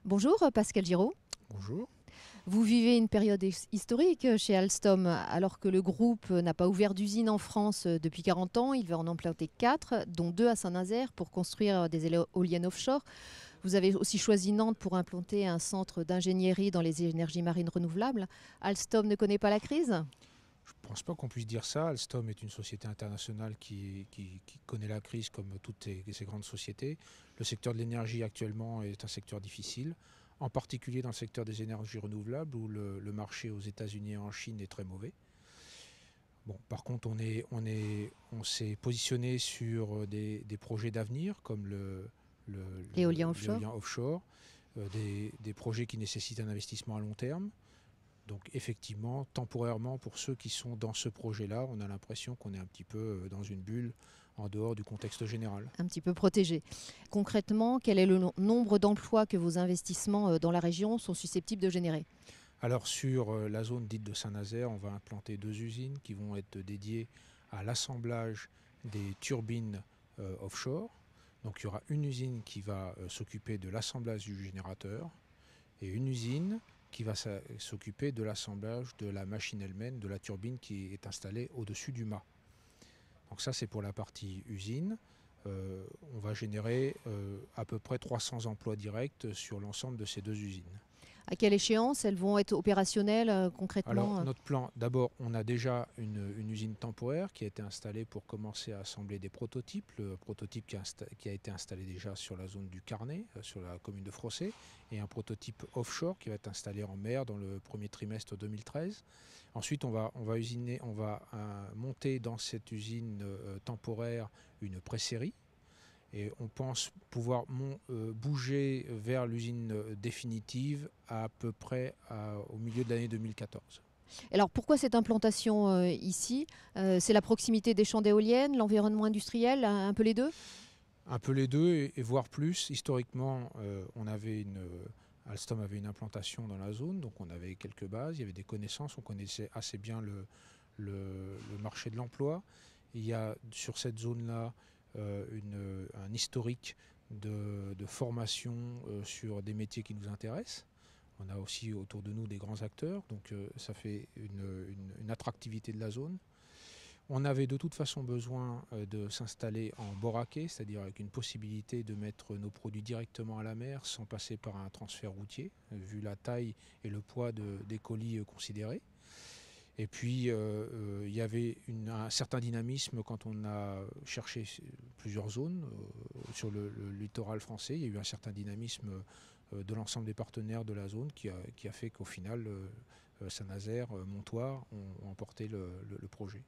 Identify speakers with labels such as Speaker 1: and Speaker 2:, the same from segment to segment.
Speaker 1: Bonjour Pascal Giraud.
Speaker 2: Bonjour.
Speaker 1: Vous vivez une période historique chez Alstom alors que le groupe n'a pas ouvert d'usine en France depuis 40 ans. Il va en implanter 4, dont 2 à Saint-Nazaire pour construire des éoliennes offshore. Vous avez aussi choisi Nantes pour implanter un centre d'ingénierie dans les énergies marines renouvelables. Alstom ne connaît pas la crise?
Speaker 2: Je ne pense pas qu'on puisse dire ça. Alstom est une société internationale qui connaît la crise comme toutes ces grandes sociétés. Le secteur de l'énergie actuellement est un secteur difficile, en particulier dans le secteur des énergies renouvelables où le marché aux États-Unis et en Chine est très mauvais. Bon, par contre, on s'est positionné sur des projets d'avenir comme
Speaker 1: L'éolien offshore?
Speaker 2: l'éolien offshore, des projets qui nécessitent un investissement à long terme. Donc effectivement, temporairement, pour ceux qui sont dans ce projet-là, on a l'impression qu'on est un petit peu dans une bulle en dehors du contexte général.
Speaker 1: Un petit peu protégé. Concrètement, quel est le nombre d'emplois que vos investissements dans la région sont susceptibles de générer?
Speaker 2: Alors sur la zone dite de Saint-Nazaire, on va implanter 2 usines qui vont être dédiées à l'assemblage des turbines offshore. Donc il y aura une usine qui va s'occuper de l'assemblage du générateur et une usine qui va s'occuper de l'assemblage de la machine elle-même, de la turbine qui est installée au-dessus du mât. Donc ça c'est pour la partie usine. On va générer à peu près 300 emplois directs sur l'ensemble de ces 2 usines.
Speaker 1: À quelle échéance elles vont être opérationnelles
Speaker 2: Alors
Speaker 1: concrètement?
Speaker 2: notre plan, d'abord on a déjà une usine temporaire qui a été installée pour commencer à assembler des prototypes. Le prototype qui a été installé déjà sur la zone du Carnet, sur la commune de Frossé, et un prototype offshore qui va être installé en mer dans le premier trimestre 2013. Ensuite on va monter dans cette usine temporaire une pré-série. Et on pense pouvoir bouger vers l'usine définitive à peu près au milieu de l'année 2014.
Speaker 1: Alors pourquoi cette implantation ici? C'est la proximité des champs d'éoliennes, l'environnement industriel, un peu les deux?
Speaker 2: Un peu les deux et voire plus. Historiquement, Alstom avait une implantation dans la zone, donc on avait quelques bases, il y avait des connaissances, on connaissait assez bien le marché de l'emploi. Il y a sur cette zone-là un historique de formation sur des métiers qui nous intéressent. On a aussi autour de nous des grands acteurs, donc ça fait une attractivité de la zone. On avait de toute façon besoin de s'installer en Boracay, c'est-à-dire avec une possibilité de mettre nos produits directement à la mer sans passer par un transfert routier, vu la taille et le poids des colis considérés. Et puis, il y avait un certain dynamisme quand on a cherché plusieurs zones sur le littoral français. Il y a eu un certain dynamisme de l'ensemble des partenaires de la zone qui a fait qu'au final, Saint-Nazaire, Montoire ont emporté le projet.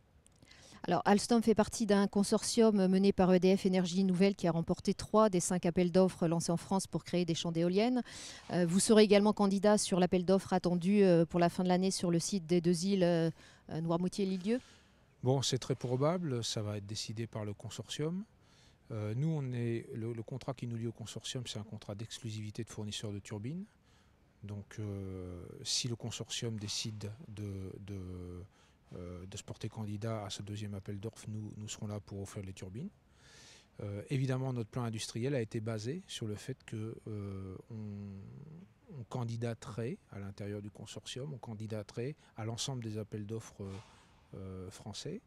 Speaker 1: Alors Alstom fait partie d'un consortium mené par EDF Énergie Nouvelle qui a remporté 3 des 5 appels d'offres lancés en France pour créer des champs d'éoliennes. Vous serez également candidat sur l'appel d'offres attendu pour la fin de l'année sur le site des 2 îles Noirmoutier et L'Île-Dieu.
Speaker 2: Bon, c'est très probable, ça va être décidé par le consortium. Nous, le contrat qui nous lie au consortium, c'est un contrat d'exclusivité de fournisseur de turbines. Donc, si le consortium décide de se porter candidat à ce deuxième appel d'offres, nous serons là pour offrir les turbines. Évidemment, notre plan industriel a été basé sur le fait qu'on candidaterait à l'intérieur du consortium, on candidaterait à l'ensemble des appels d'offres français,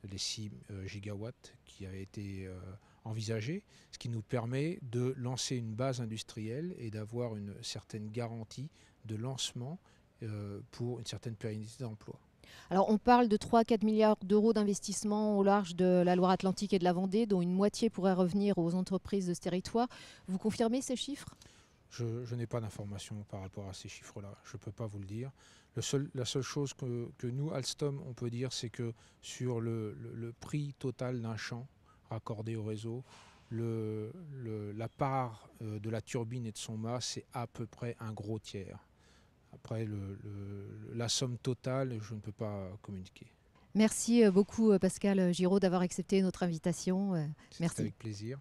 Speaker 2: les 6 gigawatts qui avaient été envisagés, ce qui nous permet de lancer une base industrielle et d'avoir une certaine garantie de lancement pour une certaine pérennité d'emploi.
Speaker 1: Alors on parle de 3 à 4 milliards d'euros d'investissement au large de la Loire-Atlantique et de la Vendée, dont une moitié pourrait revenir aux entreprises de ce territoire. Vous confirmez ces chiffres?
Speaker 2: Je n'ai pas d'informations par rapport à ces chiffres-là, je ne peux pas vous le dire. La seule chose que nous, Alstom, on peut dire, c'est que sur le prix total d'un champ raccordé au réseau, la part de la turbine et de son mât, c'est à peu près un gros tiers. Après, la somme totale, je ne peux pas communiquer.
Speaker 1: Merci beaucoup Pascal Giraud d'avoir accepté notre invitation.
Speaker 2: C'était
Speaker 1: Merci.
Speaker 2: avec plaisir.